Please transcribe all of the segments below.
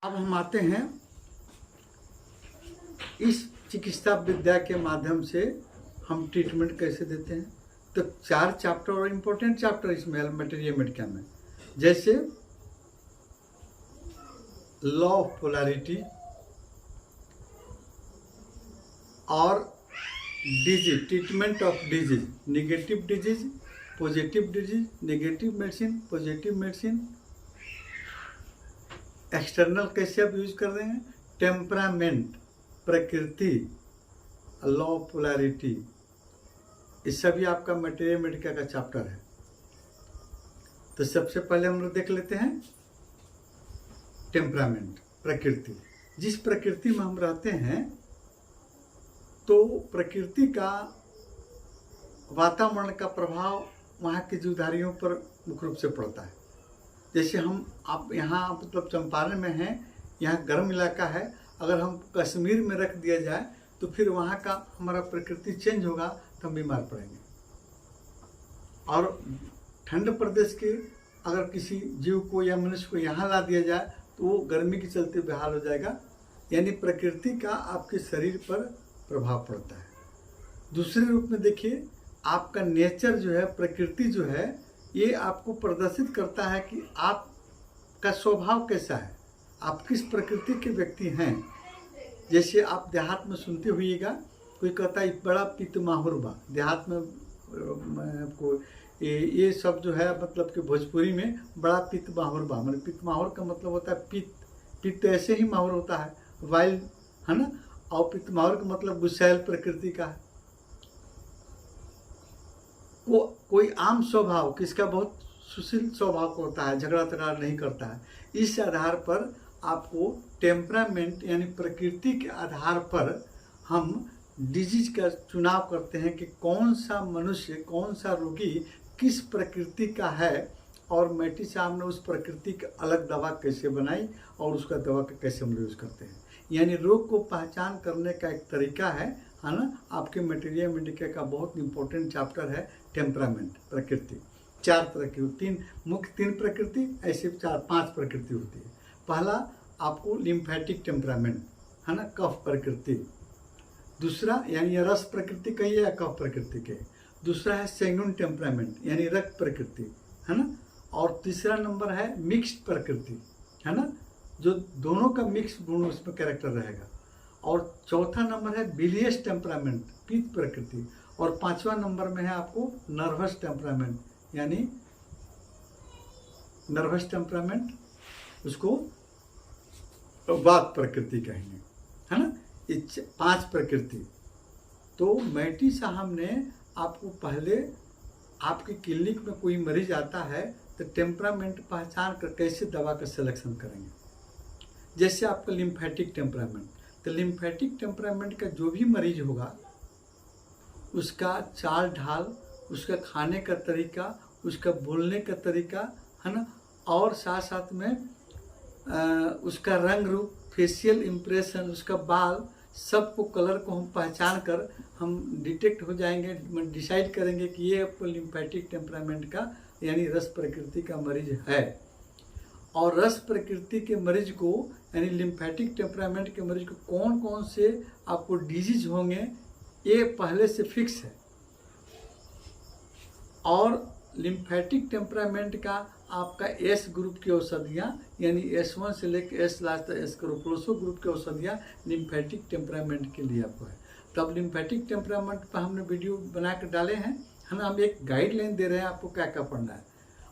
अब हम आते हैं इस चिकित्सा विद्या के माध्यम से हम ट्रीटमेंट कैसे देते हैं। तो 4 चैप्टर और इम्पोर्टेंट चैप्टर इसमें मटेरियल मेडिका में, जैसे लॉ ऑफ पोलैरिटी और disease, treatment of disease, negative disease, positive disease, negative medicine, positive medicine, external कैसे आप यूज कर रहे हैं, टेम्परामेंट, प्रकृति, लॉ ऑफ पोलैरिटी, ये सभी आपका मटेरियल मेडिका का चैप्टर है। तो सबसे पहले हम लोग देख लेते हैं टेम्परामेंट, प्रकृति। जिस प्रकृति में हम रहते हैं तो प्रकृति का वातावरण का प्रभाव वहाँ के जीवधारियों पर मुख्य रूप से पड़ता है। जैसे आप यहाँ मतलब चंपारण में हैं, यहाँ गर्म इलाका है, अगर हम कश्मीर में रख दिया जाए तो फिर वहाँ का हमारा प्रकृति चेंज होगा तो हम बीमार पड़ेंगे। और ठंड प्रदेश के अगर किसी जीव को या मनुष्य को यहाँ ला दिया जाए तो वो गर्मी के चलते बेहाल हो जाएगा। यानी प्रकृति का आपके शरीर पर प्रभाव पड़ता है। दूसरे रूप में देखिए, आपका नेचर जो है, प्रकृति जो है, ये आपको प्रदर्शित करता है कि आपका स्वभाव कैसा है, आप किस प्रकृति के व्यक्ति हैं। जैसे आप देहात में सुनते होइएगा, कोई कहता है बड़ा पित्त माहुर बा। देहात में आपको ये सब जो है मतलब कि भोजपुरी में बड़ा पित्त माहुर बा, मतलब पित्त माहुर का मतलब होता है पित्त ऐसे ही माहुर होता है, वाइल्ड, है ना। और पित्त माहुर का मतलब गुस्सैल प्रकृति का है। वो कोई आम स्वभाव, किसका बहुत सुशील स्वभाव का होता है, झगड़ा तगड़ा नहीं करता है। इस आधार पर आपको टेम्परामेंट यानी प्रकृति के आधार पर हम डिजीज का चुनाव करते हैं कि कौन सा मनुष्य, कौन सा रोगी किस प्रकृति का है, और मैटी साहब ने उस प्रकृति की अलग दवा कैसे बनाई और उसका दवा का कैसे हम यूज करते हैं। यानी रोग को पहचान करने का एक तरीका है ना। आपके मटेरियल मेडिका का बहुत इंपॉर्टेंट चैप्टर है टेम्परामेंट, प्रकृति। 4 तरह की, 3 प्रकृति, ऐसे 4-5 प्रकृति होती है। पहला आपको लिम्फेटिक टेम्परामेंट, है ना, कफ प्रकृति। दूसरा यानी रस प्रकृति कहिए या कफ प्रकृति के। दूसरा है सैंगुइन टेम्परामेंट यानी रक्त प्रकृति, है ना। और तीसरा नंबर है मिक्स्ड प्रकृति, है ना, जो दोनों का मिक्स गुण उसमें कैरेक्टर रहेगा। और चौथा नंबर है बिलियस टेम्परामेंट, पित्त प्रकृति। और 5वां नंबर में है आपको नर्वस टेम्परामेंट यानी नर्वस टेम्परामेंट, उसको वात प्रकृति कहेंगे, है ना। ये 5 प्रकृति। तो मैटी साहब ने आपको पहले, आपकी क्लिनिक में कोई मरीज आता है तो टेम्परामेंट पहचान कर कैसे दवा का सिलेक्शन करेंगे। जैसे आपका लिम्फेटिक टेम्परामेंट, तो लिम्फेटिक टेम्परामेंट का जो भी मरीज होगा उसका चाल ढाल, उसका खाने का तरीका, उसका बोलने का तरीका, है ना, और साथ साथ में उसका रंग रूप, फेशियल इम्प्रेशन, उसका बाल, सबको कलर को हम पहचान कर हम डिटेक्ट हो जाएंगे, डिसाइड करेंगे कि ये आपको लिम्फेटिक टेम्परामेंट का यानी रस प्रकृति का मरीज है। और रस प्रकृति के मरीज को यानी लिम्फेटिक टेम्परामेंट के मरीज को कौन कौन से आपको डिजीज होंगे ये पहले से फिक्स है। और लिम्फेटिक टेम्परामेंट का आपका एस ग्रुप की औषधियाँ यानी S1 से लेकर एस लास्ट एस्क्रोप्लोसो ग्रुप की औषधियाँ लिम्फेटिक टेम्परामेंट के लिए आपको है। तब लिम्फेटिक टेम्परामेंट पर हमने वीडियो बना कर डाले हैं, है ना। हम एक गाइडलाइन दे रहे हैं आपको क्या क्या पढ़ना है।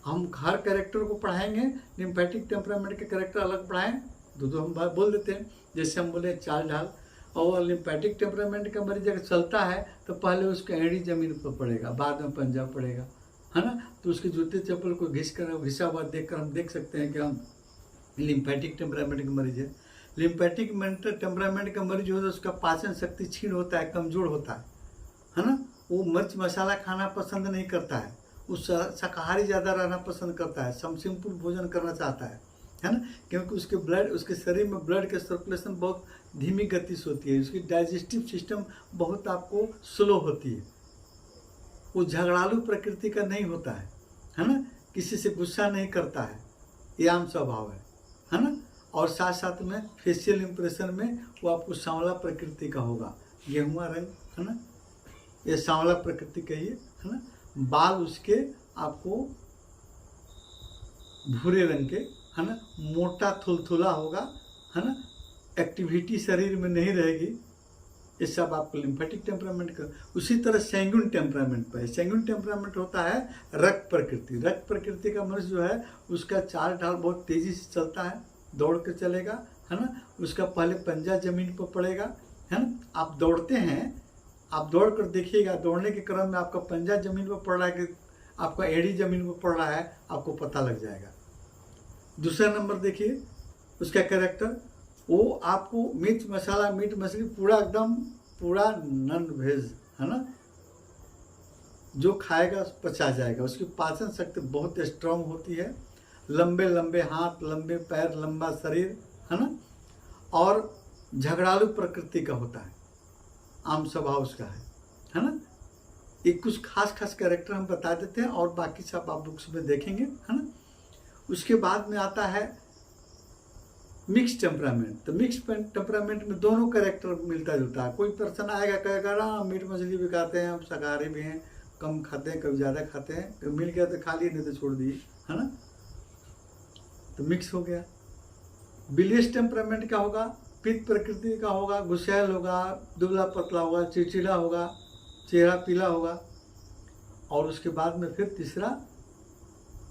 हम हर कैरेक्टर को पढ़ाएंगे, लिम्फेटिक टेम्परामेंट के कैरेक्टर अलग पढ़ाएं, दो हम बोल देते हैं। जैसे हम बोले चाल ढाल। और लिम्फेटिक टेम्परामेंट का मरीज अगर चलता है तो पहले उसका एड़ी जमीन पर पड़ेगा, बाद में पंजा पड़ेगा, है ना। तो उसके जूते चप्पल को घिसा हुआ देखकर हम देख सकते हैं कि हम लिम्फेटिक टेम्परामेंट का मरीज है। लिम्फेटिक टेम्परामेंट का मरीज होता है उसका पाचन शक्ति क्षीण होता है, कमजोर होता है ना। वो मिर्च मसाला खाना पसंद नहीं करता है, वो शाकाहारी ज़्यादा रहना पसंद करता है, सिंपल भोजन करना चाहता है ना। क्योंकि उसके शरीर में ब्लड के सर्कुलेशन बहुत धीमी गति से होती है, उसकी डाइजेस्टिव सिस्टम बहुत आपको स्लो होती है। वो झगड़ालू प्रकृति का नहीं होता है ना। किसी से गुस्सा नहीं करता है, ये आम स्वभाव है ना। और साथ साथ में फेशियल इंप्रेशन में वो आपको सांवला प्रकृति का होगा, गेहुआ रंग, है ना, ये सांवला प्रकृति का ही है ना। बाल उसके आपको भूरे रंग के, है ना, मोटा थुलथुला होगा, है ना, एक्टिविटी शरीर में नहीं रहेगी। ये सब आपको लिम्फेटिक टेम्परामेंट का। उसी तरह सैंगुइन टेम्परामेंट पर है। सैंगुइन टेम्परामेंट होता है रक्त प्रकृति। रक्त प्रकृति का मनुष्य जो है उसका चाल ढाल बहुत तेजी से चलता है, दौड़ कर चलेगा, है ना। उसका पहले पंजा जमीन पर पड़ेगा, है ना। आप दौड़ते हैं, आप दौड़ कर देखिएगा, दौड़ने के क्रम में आपका पंजा जमीन पर पड़ रहा है कि आपका एड़ी जमीन पर पड़ रहा है, आपको पता लग जाएगा। दूसरा नंबर देखिए उसका कैरेक्टर, वो आपको मीट मसाला, मीट मछली पूरा एकदम पूरा नॉन वेज, है ना, जो खाएगा पचा जाएगा। उसकी पाचन शक्ति बहुत स्ट्रांग होती है। लंबे लंबे हाथ, लंबे पैर, लंबा शरीर, है ना, और झगड़ालू प्रकृति का होता है, आम स्वभाव उसका है ना। ये कुछ खास खास कैरेक्टर हम बता देते हैं और बाकी सब आप बुक्स में देखेंगे, है ना। उसके बाद में आता है मिक्स टेम्परामेंट। तो मिक्स टेम्परामेंट में दोनों कैरेक्टर मिलता जुलता है। कोई पर्सन आएगा कहेगा ना मीट मछली भी खाते हैं, हम शाकाहारी भी हैं, कम खाते हैं, कभी ज़्यादा खाते हैं, कभी मिल गया तो खा लिए, नहीं तो छोड़ दिए, है ना। तो मिक्स हो गया। बिलियस टेम्परामेंट का होगा, पित्त प्रकृति का होगा, गुस्सैल होगा, दुबला पतला होगा, चिड़चिड़ा होगा, चेहरा पीला होगा। और उसके बाद में फिर तीसरा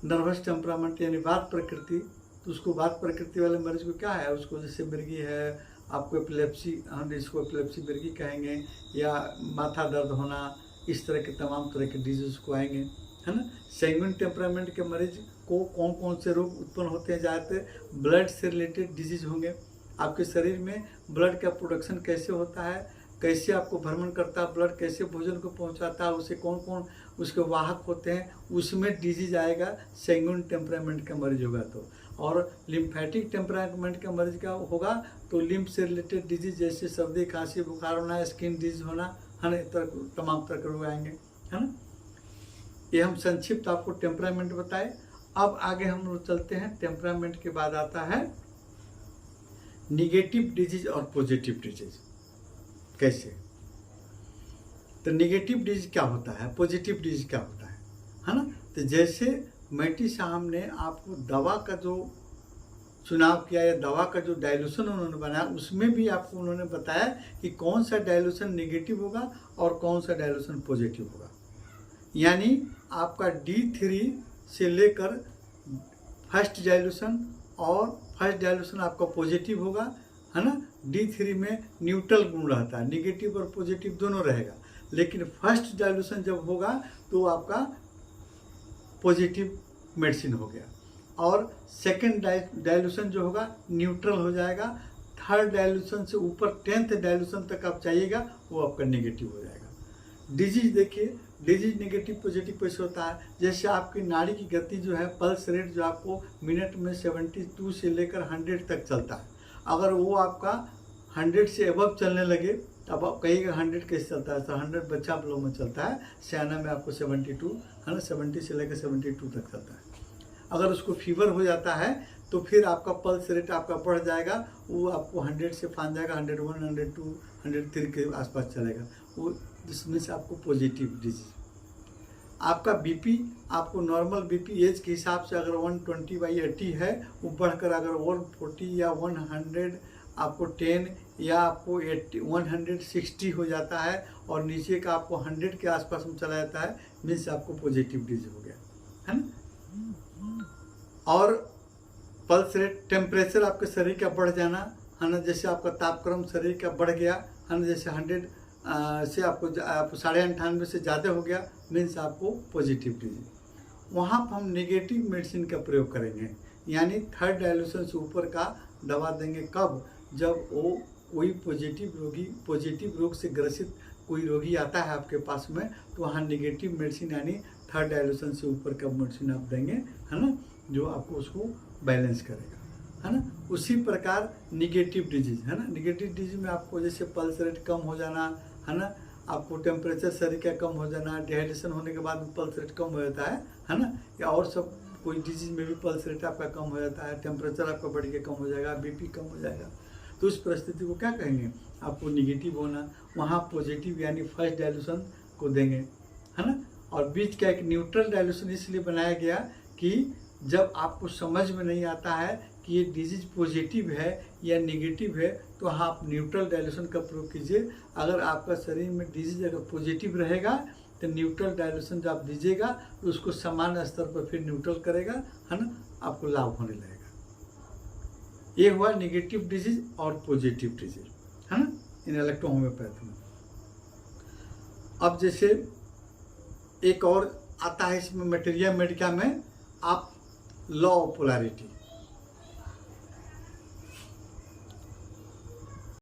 नर्वस टेम्परामेंट यानी वात प्रकृति। तो उसको वात प्रकृति वाले मरीज को क्या है, उसको जैसे मिर्गी है, आपको एपिलेप्सी, हम इसको एपिलेप्सी मिर्गी कहेंगे, या माथा दर्द होना, इस तरह के तमाम तरह के डिजीज को आएंगे, है ना। सैंगुइन टेम्परामेंट के मरीज को कौन कौन से रोग उत्पन्न होते हैं, ज़्यादातर ब्लड से रिलेटेड डिजीज होंगे। आपके शरीर में ब्लड का प्रोडक्शन कैसे होता है, कैसे आपको भ्रमण करता है, ब्लड कैसे भोजन को पहुंचाता है, उसे कौन कौन उसके वाहक होते हैं, उसमें डिजीज आएगा। सैंगुइन टेम्परामेंट का मरीज होगा तो। और लिम्फेटिक टेम्परामेंट का मरीज का होगा तो लिम्फ से रिलेटेड डिजीज जैसे सर्दी, खांसी, बुखार होना, स्किन डिजीज होना, है ना, तमाम तरह के रोग आएंगे, है ना। ये हम संक्षिप्त आपको टेम्परामेंट बताए। अब आगे हम लोग चलते हैं। टेम्परामेंट के बाद आता है निगेटिव डिजीज और पॉजिटिव डिजीज। कैसे? तो निगेटिव डिजीज क्या होता है, पॉजिटिव डिजीज क्या होता है ना। तो जैसे मैटी साहब ने आपको दवा का जो चुनाव किया या दवा का जो डाइल्यूशन उन्होंने बनाया, उसमें भी आपको उन्होंने बताया कि कौन सा डाइल्यूशन निगेटिव होगा और कौन सा डाइल्यूशन पॉजिटिव होगा। यानी आपका D3 से लेकर फर्स्ट डाइल्यूशन, और फर्स्ट डाइल्यूशन आपका पॉजिटिव होगा, है ना। D3 में न्यूट्रल गुण रहता है, निगेटिव और पॉजिटिव दोनों रहेगा। लेकिन फर्स्ट डाइल्यूशन जब होगा तो आपका पॉजिटिव मेडिसिन हो गया, और सेकेंड डाइल्यूशन जो होगा न्यूट्रल हो जाएगा। थर्ड डाइल्यूशन से ऊपर 10th डाइल्यूशन तक आप चाहिएगा, वो आपका नेगेटिव हो जाएगा। डिजीज देखिए, डिजीज नेगेटिव पॉजिटिव कैसे होता है। जैसे आपकी नाड़ी की गति जो है, पल्स रेट जो आपको मिनट में 72 से लेकर 100 तक चलता है, अगर वो आपका 100 से अबव चलने लगे तब आप कहिएगा 100 कैसे चलता है। तो 100 बच्चा लोगों में चलता है, सियाना में आपको 72, है ना, 70 से लेकर 72 तक चलता है। अगर उसको फीवर हो जाता है तो फिर आपका पल्स रेट आपका बढ़ जाएगा, वो आपको 100 से फान जाएगा, 101, 102, 103 के आसपास चलेगा, वो जिसमें से आपको पॉजिटिव डिजीज। आपका बीपी, आपको नॉर्मल बीपी एज के हिसाब से अगर 120/80 है, वो बढ़कर अगर 140 या 100 आपको 10 या आपको 160 हो जाता है, और नीचे का आपको 100 के आसपास में चला जाता है, मीन्स आपको पॉजिटिव डिजीज हो गया, है ना। और पल्स रेट, टेम्परेचर आपके शरीर का बढ़ जाना, है ना, जैसे आपका तापक्रम शरीर का बढ़ गया, है ना, जैसे 100 से आपको 98.5 से ज़्यादा हो गया, मीन्स आपको पॉजिटिव डिजीज। वहाँ पर हम नेगेटिव मेडिसिन का प्रयोग करेंगे, यानी थर्ड डाइल्यूशन से ऊपर का दवा देंगे। कब? जब वो कोई पॉजिटिव रोग से ग्रसित कोई रोगी आता है आपके पास में, तो वहाँ नेगेटिव मेडिसिन यानी थर्ड डाइल्यूशन से ऊपर का मेडिसिन आप देंगे, है ना, जो आपको उसको बैलेंस करेगा, है ना। उसी प्रकार निगेटिव डिजीज, है ना, निगेटिव डिजीज में आपको जैसे पल्स रेट कम हो जाना, है ना, आपको टेम्परेचर शरीर का कम हो जाना, डिहाइड्रेशन होने के बाद पल्स रेट कम हो जाता है ना, या और सब कोई डिजीज में भी पल्स रेट आपका कम हो जाता है, टेम्परेचर आपका बढ़ के कम हो जाएगा, बीपी कम हो जाएगा, तो उस परिस्थिति को क्या कहेंगे, आपको निगेटिव होना, वहाँ पॉजिटिव यानी फर्स्ट डायल्यूशन को देंगे, है ना। और बीच का एक न्यूट्रल डायल्यूशन इसलिए बनाया गया कि जब आपको समझ में नहीं आता है कि ये डिजीज पॉजिटिव है या नेगेटिव है, तो आप न्यूट्रल डायल्यूशन का प्रयोग कीजिए। अगर आपका शरीर में डिजीज अगर पॉजिटिव रहेगा तो न्यूट्रल डायल्यूशन जब आप दीजिएगा तो उसको समान स्तर पर फिर न्यूट्रल करेगा, है ना, आपको लाभ होने लगेगा। ये हुआ नेगेटिव डिजीज और पॉजिटिव डिजीज, है ना, इन इलेक्ट्रो होम्योपैथी में। अब जैसे एक और आता है इसमें मटेरिया मेडिका में, आप लॉ ऑफ पोलैरिटी,